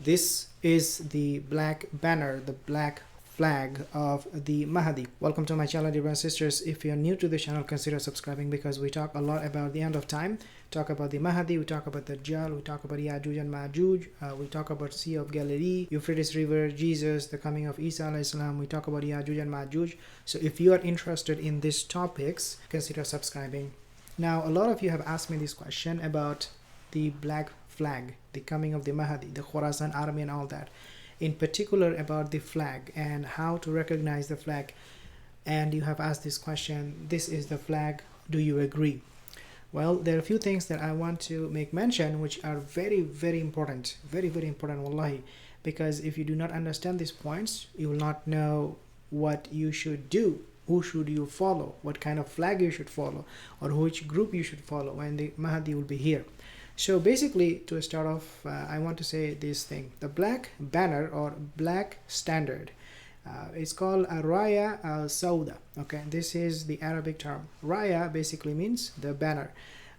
This is the black banner, the black flag of the Mahdi. Welcome to my channel, dear brothers and sisters. If you're new to the channel, consider subscribing because we talk a lot about the end of time. Talk about the Mahdi, we talk about the Dajjal, we talk about Yajuj and Majuj, we talk about Sea of Galilee, Euphrates River, Jesus, the coming of Isa alayhi salam. We talk about Yajuj and Majuj. So if you are interested in these topics, consider subscribing. Now, a lot of you have asked me this question about the black flag, the coming of the Mahdi, the Khorasan Army and all that. In particular about the flag and how to recognize the flag. And you have asked this question, this is the flag, do you agree? Well, there are a few things that I want to make mention which are very, very important. Very, very important, wallahi. Because if you do not understand these points, you will not know what you should do. Who should you follow? What kind of flag you should follow? Or which group you should follow when the Mahdi will be here. So basically, to start off, I want to say this thing. The black banner or black standard, it's called a Raya al-Sauda. Okay, this is the Arabic term. Raya basically means the banner.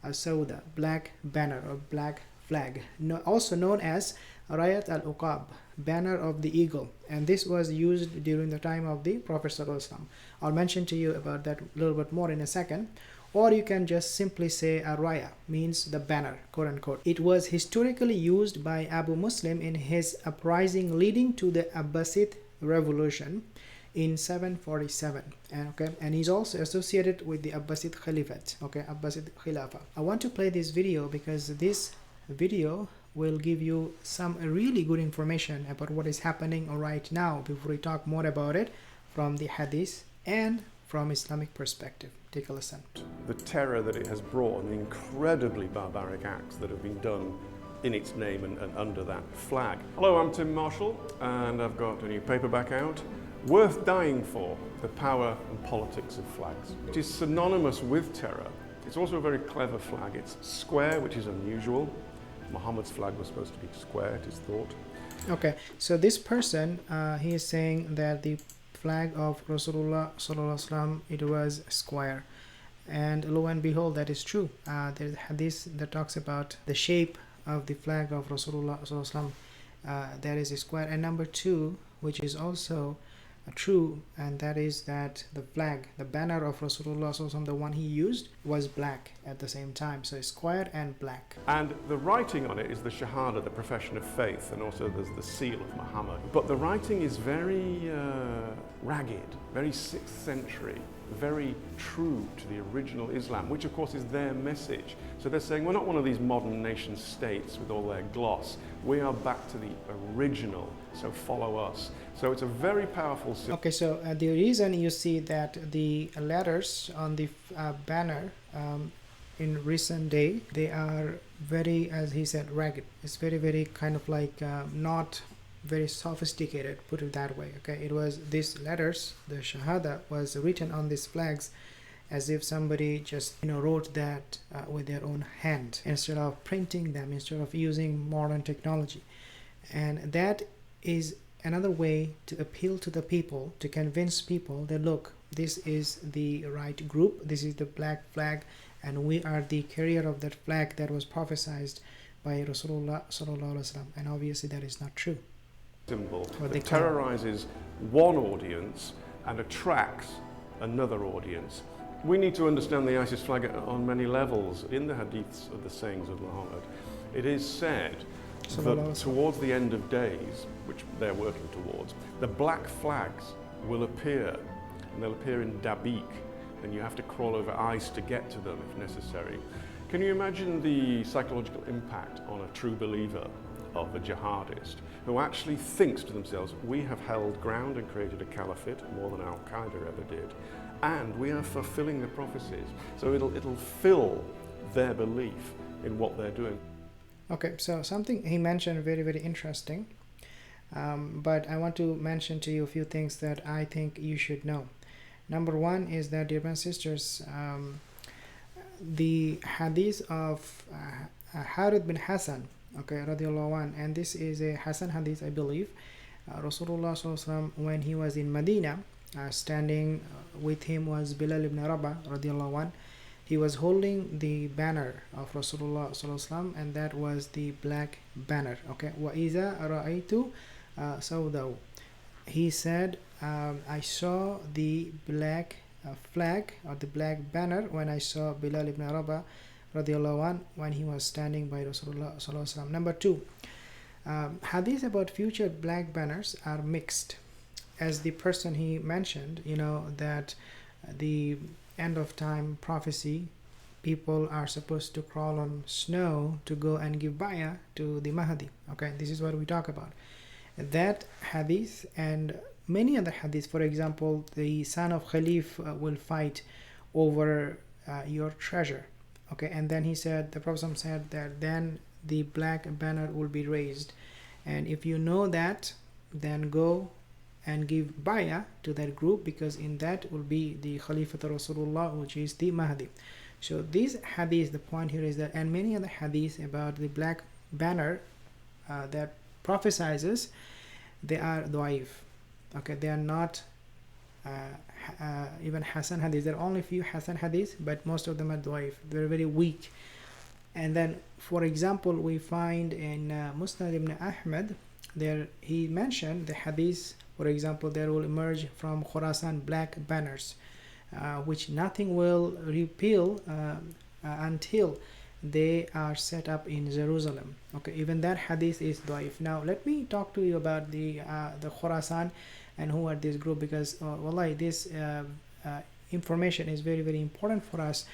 Sauda, black banner or black flag. Also known as Rayat al-Uqab, banner of the eagle. And this was used during the time of the Prophet ﷺ. I'll mention to you about that a little bit more in a second. Or you can just simply say a raya, means the banner, quote unquote. It was historically used by Abu Muslim in his uprising leading to the Abbasid revolution in 747. And he's also associated with the Abbasid Caliphate, Abbasid Khilafah. I want to play this video because this video will give you some really good information about what is happening right now before we talk more about it from the Hadith and from Islamic perspective. Take a listen. The terror that it has brought and the incredibly barbaric acts that have been done in its name and under that flag. Hello, I'm Tim Marshall and I've got a new paperback out, Worth Dying For, The Power and Politics of Flags. It is synonymous with terror. It's also a very clever flag. It's square, which is unusual. Muhammad's flag was supposed to be square, it is thought. Okay, so this person, he is saying that the flag of Rasulullah sallallahu alaihi wasallam, it was square, and lo and behold, that is true. There's hadith that talks about the shape of the flag of Rasulullah sallallahu alaihi wasallam, that is a square. And number two, which is also true, and that is that the flag, the banner of Rasulullah sallallahu alaihi wasallam, the one he used, was black at the same time. So square and black. And the writing on it is the Shahada, the profession of faith, and also there's the seal of Muhammad. But the writing is very ragged, very 6th century, very true to the original Islam, which of course is their message. So they're saying we're not one of these modern nation states with all their gloss. We are back to the original, so follow us. So it's a very powerful symbol. Okay, so the reason you see that the letters on the banner in recent day, they are very, as he said, ragged. It's very, very kind of like not very sophisticated, put it that way. Okay, it was these letters, the Shahada, was written on these flags as if somebody just wrote that with their own hand instead of printing them, instead of using modern technology. And that is another way to appeal to the people, to convince people that look, this is the right group, this is the black flag, and we are the carrier of that flag that was prophesied by Rasulullah sallallahu alaihi wasallam. And obviously that is not true. Symbol that terrorizes one audience and attracts another audience. We need to understand the ISIS flag on many levels. In the hadiths of the sayings of Muhammad, it is said that towards the end of days, which they're working towards, the black flags will appear, and they'll appear in Dabiq, and you have to crawl over ice to get to them if necessary. Can you imagine the psychological impact on a true believer of a jihadist who actually thinks to themselves, we have held ground and created a caliphate more than Al-Qaeda ever did, and we are fulfilling the prophecies. So it'll fill their belief in what they're doing. Okay, so something he mentioned very, very interesting, but I want to mention to you a few things that I think you should know. Number one is that, dear brothers and sisters, the hadith of Harith bin Hassan, radiallahu anh, and this is a Hassan hadith, I believe. Rasulullah sallallahu alaihi wasallam, when he was in Medina, standing with him was Bilal ibn Rabah, radiallahu anh, He was holding the banner of Rasulullah sallallahu alaihi wasallam, and that was the black banner. Okay, وَإِذَا رَأَيْتُ سَوْدَوْ. He said, I saw the black flag or the black banner when I saw Bilal ibn Rabah radiallahu anh when he was standing by Rasulullah sallallahu alaihi wasallam. Number two, hadith about future black banners are mixed. As the person he mentioned, that the end of time prophecy, people are supposed to crawl on snow to go and give bayah to the Mahdi. Okay, this is what we talk about. That hadith and many other hadiths, for example, the son of Khalif will fight over your treasure. Okay, and then he said, the Prophet said that then the black banner will be raised, and if you know that, then go and give bayah to that group, because in that will be the Khalifat Rasulullah, which is the Mahdi. So these hadiths, the point here is that, and many other hadiths about the black banner that prophesizes, they are da'if. Okay, they are not even Hasan hadiths. There are only few Hasan hadiths, but most of them are da'if. They're very weak. And then, for example, we find in Musnad ibn Ahmad, there he mentioned the hadith, for example, there will emerge from Khorasan black banners, which nothing will repeal until they are set up in Jerusalem. Okay, even that hadith is da'if. Now let me talk to you about the Khorasan and who are this group, because wallahi, this information is very, very important for us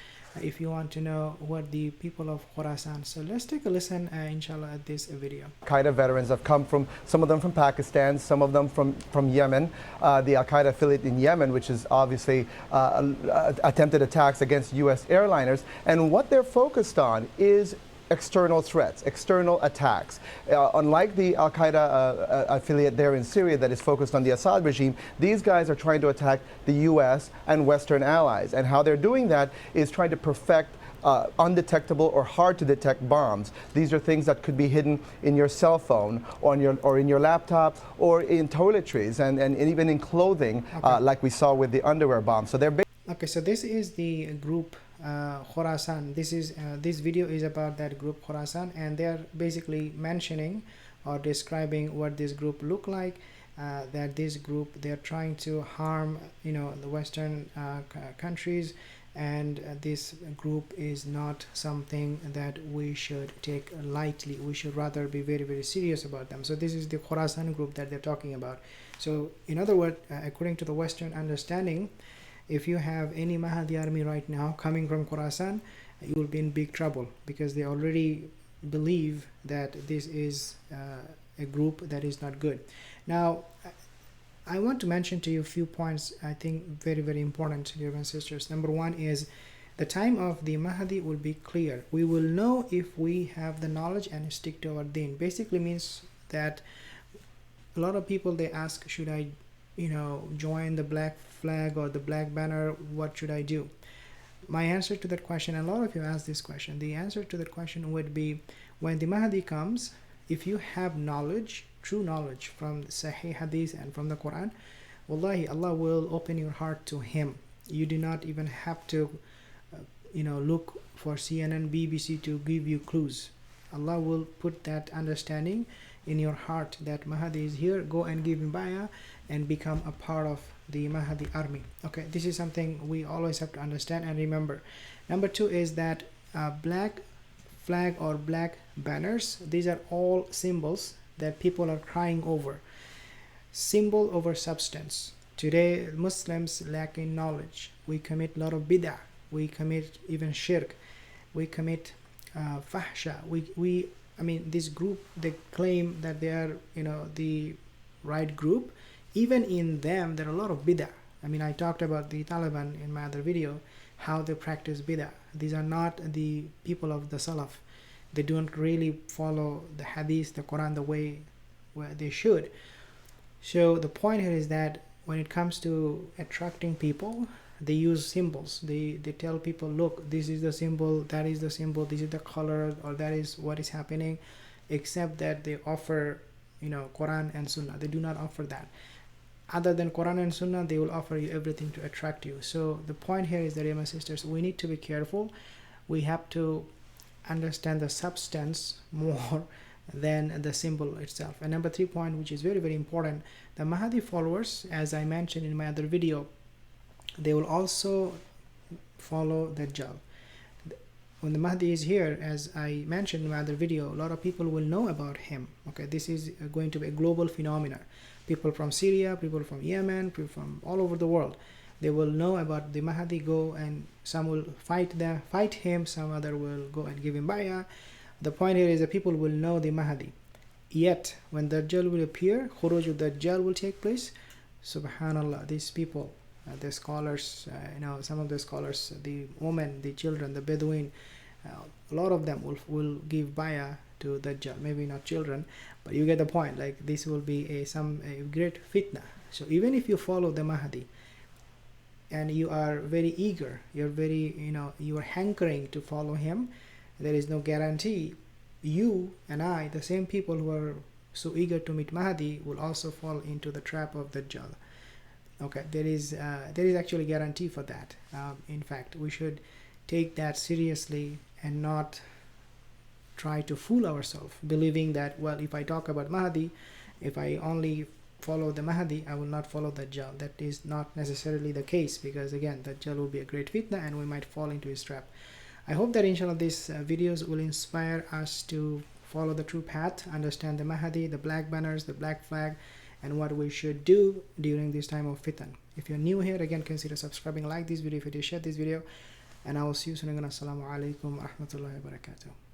if you want to know what the people of Khorasan. So let's take a listen, inshallah, at this video. Al-Qaeda veterans have come from, some of them from Pakistan, some of them from Yemen, the Al-Qaeda affiliate in Yemen, which is obviously attempted attacks against U.S. airliners. And what they're focused on is external threats, external attacks. Unlike the Al-Qaeda affiliate there in Syria that is focused on the Assad regime, these guys are trying to attack the U.S. and Western allies. And how they're doing that is trying to perfect undetectable or hard to detect bombs. These are things that could be hidden in your cell phone or in your laptop or in toiletries and even in clothing, okay, like we saw with the underwear bomb. So they're okay, so this is the group Khorasan. This video is about that group Khorasan, and they are basically mentioning or describing what this group look like. That this group, they are trying to harm the Western countries, and this group is not something that we should take lightly. We should rather be very, very serious about them. So this is the Khorasan group that they're talking about. So in other words, according to the Western understanding, if you have any Mahdi army right now coming from Khorasan, you will be in big trouble, because they already believe that this is a group that is not good. Now, I want to mention to you a few points I think very, very important, dear and sisters. Number one is the time of the Mahdi will be clear. We will know if we have the knowledge and stick to our deen. Basically means that a lot of people, they ask, should I join the black flag or the black banner? What should I do? My answer to that question, and a lot of you ask this question, the answer to that question would be, when the Mahdi comes, if you have knowledge, true knowledge from the Sahih Hadith and from the Quran, wallahi, Allah will open your heart to him. You do not even have to look for CNN, BBC to give you clues. Allah will put that understanding in your heart that Mahdi is here. Go and give him bayah and become a part of the Mahdi army. Okay, this is something we always have to understand and remember. Number two is that black flag or black banners, these are all symbols that people are crying over. Symbol over substance. Today Muslims lack in knowledge. We commit a lot of bid'ah. We commit even shirk. We commit fahsha. I mean, this group, they claim that they are the right group. Even in them, there are a lot of bid'ah. I mean, I talked about the Taliban in my other video, how they practice bid'ah. These are not the people of the Salaf. They don't really follow the Hadith, the Quran, the way where they should. So the point here is that when it comes to attracting people, they use symbols. They tell people, look, this is the symbol, that is the symbol, this is the color, or that is what is happening, except that they offer Quran and Sunnah. They do not offer that. other than Quran and Sunnah, they will offer you everything to attract you. So the point here is that, my sisters, we need to be careful. We have to understand the substance more than the symbol itself. And number 3 point, which is very, very important, the Mahdi followers, as I mentioned in my other video, they will also follow the Dajjal. When the Mahdi is here, as I mentioned in my other video, a lot of people will know about him. Okay, this is going to be a global phenomenon. People from Syria, people from Yemen, people from all over the world, they will know about the Mahdi. Go and some will fight him, some other will go and give him bayah. The point here is that people will know the Mahdi. Yet when the Dajjal will appear, Khuruj Dajjal will take place. Subhanallah, these people, the scholars, some of the scholars, the women, the children, the Bedouin, a lot of them will give bayah to Dajjal. Maybe not children, but you get the point. Like, this will be a great fitna. So even if you follow the Mahdi and you are very eager, you're very, you are hankering to follow him, there is no guarantee you and I, the same people who are so eager to meet Mahdi, will also fall into the trap of Dajjal. Okay, there is actually guarantee for that. In fact, we should take that seriously and not try to fool ourselves, believing that, well, if I talk about Mahdi, if I only follow the Mahdi, I will not follow Dajjal. That is not necessarily the case, because again, Dajjal will be a great fitna and we might fall into his trap. I hope that inshallah these videos will inspire us to follow the true path, understand the Mahdi, the black banners, the black flag, and what we should do during this time of fitan. If you're new here, again, consider subscribing, like this video if you did, share this video, and I will see you soon again. Assalamu alaikum wa rahmatullahi wa barakatuh.